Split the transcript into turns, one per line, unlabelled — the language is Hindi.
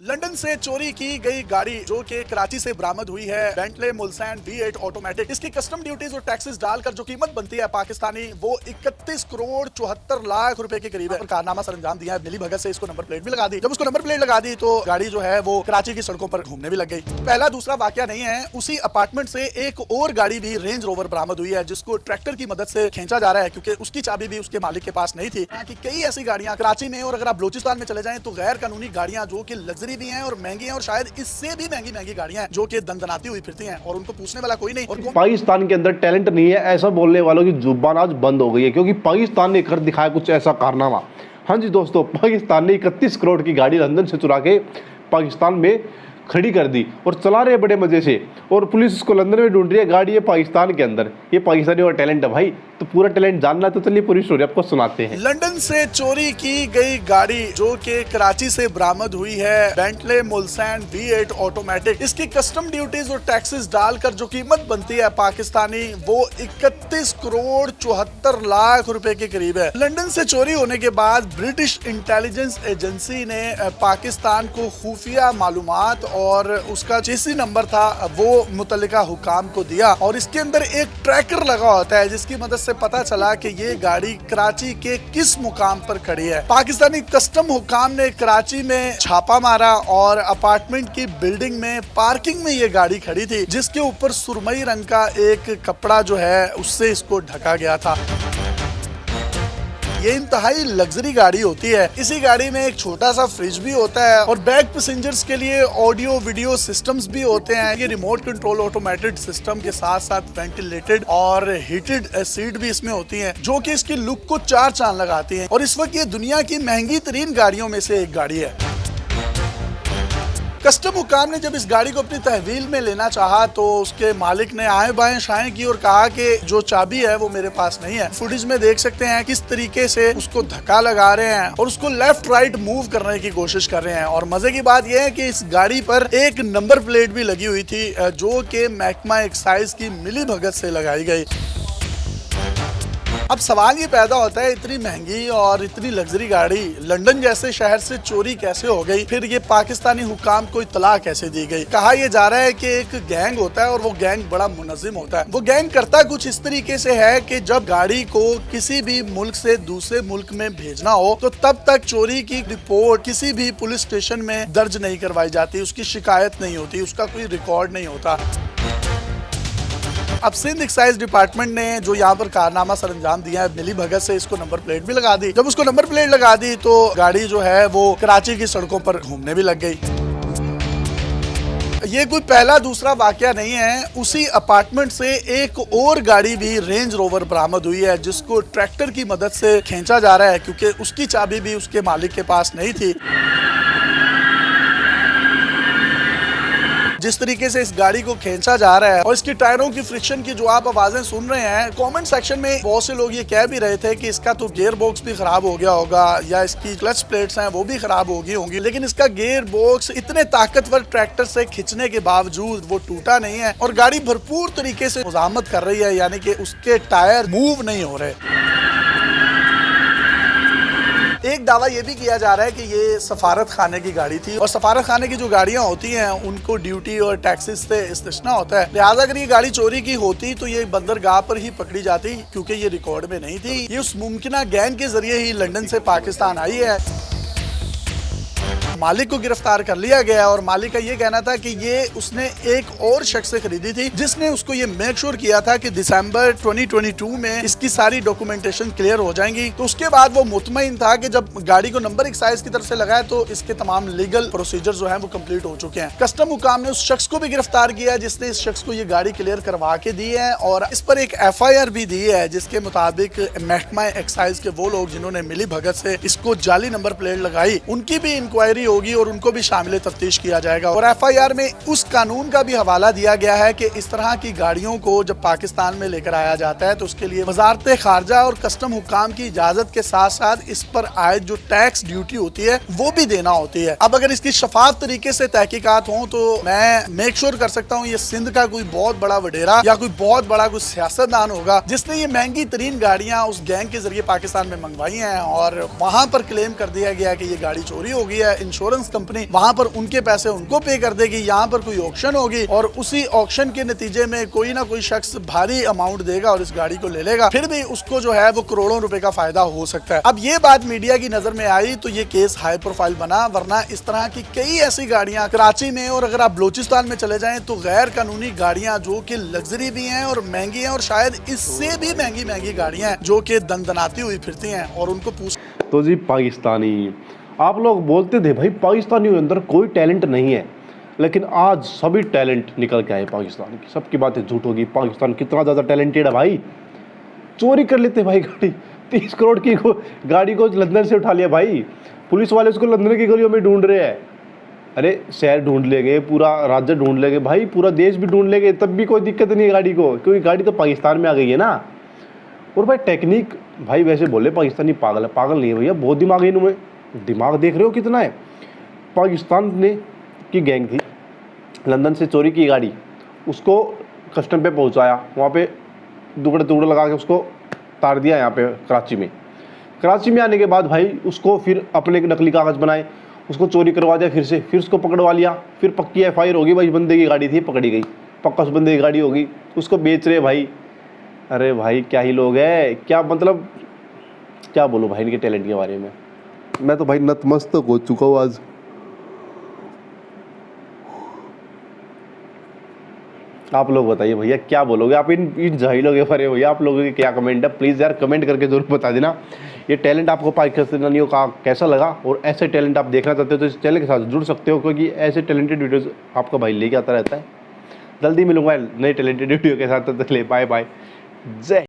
लंदन से चोरी की गई गाड़ी जो कि कराची से बरामद हुई है बेंटले मुल्सैन V8 ऑटोमेटिक। इसकी कस्टम ड्यूटीज और टैक्सेस डालकर जो कीमत बनती है पाकिस्तानी वो 31 करोड़ 74 लाख रुपए के करीब है। कारनामा सर अंजाम दिया है, मिली भगत से इसको नंबर प्लेट भी लगा दी। जब उसको नंबर प्लेट लगा दी तो गाड़ी जो है वो कराची की सड़कों पर घूमने भी लग गई। पहला दूसरा वाकया नहीं है, उसी अपार्टमेंट से एक और गाड़ी भी रेंज रोवर बरामद हुई है जिसको ट्रैक्टर की मदद से खींचा जा रहा है क्योंकि उसकी चाबी भी उसके मालिक के पास नहीं थी। कई ऐसी गाड़ियां कराची में और अगर आप बलूचिस्तान में चले जाएं तो गैर कानूनी गाड़ियां जो कि लग्जरी भी हैं और महंगी और शायद इससे भी महंगी गाड़ियां हैं जो कि दंदनाती हुई फिरती हैं और उनको पूछने वाला कोई नहीं। और
पाकिस्तान के अंदर टैलेंट नहीं है ऐसा बोलने वालों की जुबान आज बंद हो गई है क्योंकि पाकिस्तान ने कर दिखाया कुछ ऐसा कारनामा। हाँ जी दोस्तों, पाकिस्तान ने 31 करोड़ की गाड़ी लंदन से चुरा के पाकिस्तान में खड़ी कर दी और चला रहे बड़े मजे से, और पुलिस इसको लंदन में ढूंढ रही है। गाड़ी है पाकिस्तान के अंदर, ये पाकिस्तानी और टैलेंट है भाई। तो पूरा टैलेंट जानना तो चलिए पूरी स्टोरी आपको सुनाते हैं।
लंदन से चोरी की गई गाड़ी जो कि कराची से बरामद हुई है बेंटले मुल्सैन V8 ऑटोमेटिक। इसकी कस्टम ड्यूटीज और टैक्सेस डालकर जो कीमत बनती है पाकिस्तानी वो 31 करोड़ 74 लाख रुपए के करीब है। लंदन से चोरी होने के बाद ब्रिटिश इंटेलिजेंस एजेंसी ने पाकिस्तान को खुफिया मालूमात और उसका चेसी नंबर था वो मुतल्लिका हुकाम को दिया और इसके अंदर एक ट्रैकर लगा होता है जिसकी मदद से पता चला कि ये गाड़ी कराची के किस मुकाम पर खड़ी है। पाकिस्तानी कस्टम हुकाम ने कराची में छापा मारा और अपार्टमेंट की बिल्डिंग में पार्किंग में ये गाड़ी खड़ी थी जिसके ऊपर सुरमई रंग का एक कपड़ा जो है उससे इसको ढका गया था। ये इंतहाई लग्जरी गाड़ी होती है। इसी गाड़ी में एक छोटा सा फ्रिज भी होता है और बैक पैसेंजर्स के लिए ऑडियो वीडियो सिस्टम्स भी होते हैं। ये रिमोट कंट्रोल ऑटोमेटेड सिस्टम के साथ साथ वेंटिलेटेड और हीटेड सीट भी इसमें होती हैं जो कि इसकी लुक को चार चांद लगाती हैं और इस वक्त ये दुनिया की महंगी तरीन गाड़ियों में से एक गाड़ी है। कस्टम हुकाम ने जब इस गाड़ी को अपनी तहवील में लेना चाहा तो उसके मालिक ने आए बाएं शाएं की और कहा कि जो चाबी है वो मेरे पास नहीं है। फुटेज में देख सकते हैं किस तरीके से उसको धक्का लगा रहे हैं और उसको लेफ्ट राइट मूव करने की कोशिश कर रहे हैं। और मजे की बात यह है कि इस गाड़ी पर एक नंबर प्लेट भी लगी हुई थी जो कि महकमा एक्साइज की मिली भगत से लगाई गई। अब सवाल ये पैदा होता है, इतनी महंगी और इतनी लग्जरी गाड़ी लंदन जैसे शहर से चोरी कैसे हो गई, फिर ये पाकिस्तानी हुकाम को इत्तला कैसे दी गई। कहा यह जा रहा है कि एक गैंग होता है और वो गैंग बड़ा मुनज़्ज़िम होता है। वो गैंग करता कुछ इस तरीके से है कि जब गाड़ी को किसी भी मुल्क से दूसरे मुल्क में भेजना हो तो तब तक चोरी की रिपोर्ट किसी भी पुलिस स्टेशन में दर्ज नहीं करवाई जाती, उसकी शिकायत नहीं होती, उसका कोई रिकॉर्ड नहीं होता। अब सिंध एक्साइज डिपार्टमेंट ने जो यहाँ पर कारनामा सर अंजाम दिया है, मिली भगत से इसको नंबर प्लेट भी लगा दी। जब उसको नंबर प्लेट लगा दी तो गाड़ी जो है वो कराची की सड़कों पर घूमने भी लग गई। ये कोई पहला दूसरा वाकया नहीं है, उसी अपार्टमेंट से एक और गाड़ी भी रेंज रोवर बरामद हुई है जिसको ट्रैक्टर की मदद से खींचा जा रहा है क्योंकि उसकी चाबी भी उसके मालिक के पास नहीं थी। जिस तरीके से इस गाड़ी को खींचा जा रहा है और इसकी टायरों की फ्रिक्शन की जो आप आवाजें सुन रहे हैं, कमेंट सेक्शन में बहुत से लोग ये कह भी रहे थे कि इसका तो गियर बॉक्स भी खराब हो गया होगा या इसकी क्लच प्लेट्स हैं वो भी खराब हो गई होंगी, लेकिन इसका गियर बॉक्स इतने ताकतवर ट्रैक्टर से खींचने के बावजूद वो टूटा नहीं है और गाड़ी भरपूर तरीके से मुजाहमत कर रही है, यानी कि उसके टायर मूव नहीं हो रहे। एक दावा ये भी किया जा रहा है कि ये सफारत खाने की गाड़ी थी और सफारत खाने की जो गाड़ियां होती हैं उनको ड्यूटी और टैक्सेस से इस्तिस्ना होता है, लिहाजा अगर ये गाड़ी चोरी की होती तो ये बंदरगाह पर ही पकड़ी जाती क्योंकि ये रिकॉर्ड में नहीं थी। ये उस मुमकिना गैंग के जरिए ही लंदन से पाकिस्तान आई है। मालिक को गिरफ्तार कर लिया गया और मालिक का ये कहना था कि ये उसने एक और शख्स से खरीदी थी जिसने उसको ये मेक श्योर किया था कि दिसंबर 2022 में इसकी सारी डॉक्यूमेंटेशन क्लियर हो जाएंगी। तो उसके बाद वो मुतमईन था कि जब गाड़ी को नंबर एक्साइज की तरफ से लगाया तो इसके तमाम लीगल प्रोसीजर जो है वो कंप्लीट हो चुके हैं। कस्टम हुकाम ने उस शख्स को भी गिरफ्तार किया जिसने इस शख्स को ये गाड़ी क्लियर करवा के दी है और इस पर एक FIR भी दी है जिसके मुताबिक महकमा एक्साइज के वो लोग जिन्होंने मिली भगत से इसको जाली नंबर प्लेट लगाई उनकी भी इंक्वायरी होगी और उनको भी शामिल तफ्तीश किया जाएगा। और FIR में उस कानून का भी हवाला दिया गया है कि इस तरह की गाड़ियों को जब पाकिस्तान में लेकर आया जाता है तो उसके लिए वजारत खारजा और कस्टम हुकाम की इजाजत के साथ साथ इस पर आयद जो टैक्स ड्यूटी होती है वो भी देना होती है। अब अगर इसकी शफाफ तरीके से तहकीकात हो तो मैं मेक श्योर कर सकता हूँ ये सिंध का कोई बहुत बड़ा वडेरा या कोई बहुत बड़ा कोई सियासतदान होगा जिसने ये महंगी तरीन गाड़ियां उस गैंग के जरिए पाकिस्तान में मंगवाई हैं और वहां पर क्लेम कर दिया गया कि ये गाड़ी चोरी हो गई है। इंश्योरेंस कंपनी वहां पर उनके पैसे उनको पे कर देगी, यहाँ पर कोई ऑक्शन होगी और उसी ऑक्शन के नतीजे में कोई ना कोई शख्स भारी अमाउंट देगा और इस गाड़ी को ले लेगा, फिर भी उसको जो है वो करोड़ों रुपए का फायदा हो सकता है। अब ये बात मीडिया की नजर में आई तो ये केस हाई प्रोफाइल बना, वरना इस तरह की कई ऐसी गाड़ियां कराची में और अगर आप बलूचिस्तान में चले जाएं तो गैर कानूनी गाड़ियां जो कि लग्जरी भी हैं और महंगी हैं और शायद इससे भी महंगी गाड़ियां हैं जो कि दंदनाती हुई फिरती हैं और उनको पूछ।
तो जी पाकिस्तानी, आप लोग बोलते थे भाई पाकिस्तानियों के अंदर कोई टैलेंट नहीं है, लेकिन आज सभी टैलेंट निकल के आए पाकिस्तान की। सबकी बातें झूठ होगी, पाकिस्तान कितना ज़्यादा टैलेंटेड है भाई। चोरी कर लेते भाई गाड़ी, 30 करोड़ की गाड़ी को लंदन से उठा लिया भाई, पुलिस वाले उसको लंदन की गलियों में ढूंढ रहे हैं। अरे शहर ढूंढ लेंगे, पूरा राज्य ढूंढ लेंगे भाई, पूरा देश भी ढूंढ लेंगे, तब भी कोई दिक्कत नहीं है गाड़ी को, क्योंकि गाड़ी तो पाकिस्तान में आ गई है ना। और भाई टेक्निक, भाई वैसे बोले पाकिस्तानी पागल है, पागल नहीं है भैया, बहुत दिमाग है इनमें। दिमाग देख रहे हो कितना है। पाकिस्तान ने की गैंग थी, लंदन से चोरी की गाड़ी, उसको कस्टम पे पहुंचाया, वहाँ पे टुकड़े लगा के उसको तार दिया यहाँ पे कराची में। कराची में आने के बाद भाई उसको फिर अपने नकली कागज़ बनाए, उसको चोरी करवा दिया, फिर उसको पकड़वा लिया, फिर पक्की FIR होगी भाई, बंदे की गाड़ी थी, पकड़ी गई, पक्का उस बंदे की गाड़ी होगी, उसको बेच रहे भाई। अरे भाई क्या ही लोग हैं, क्या मतलब क्या बोलो भाई इनके टैलेंट के बारे में। मैं तो भाई नतमस्तक हो चुका हूँ आज। आप लोग बताइए भैया क्या बोलोगे आप इन जाहिलों के बारे में, भैया आप लोगों के क्या कमेंट है, प्लीज़ यार कमेंट करके जरूर बता देना। ये टैलेंट आपको पाकिस्तानियों का कैसा लगा, और ऐसे टैलेंट आप देखना चाहते हो तो इस चैनल के साथ जुड़ सकते हो, क्योंकि ऐसे टैलेंटेड वीडियोज़ आपका भाई लेके आता रहता है। जल्दी मिलूंगा नए टैलेंटेड वीडियो के साथ, तब तक ले बाय बाय, जय।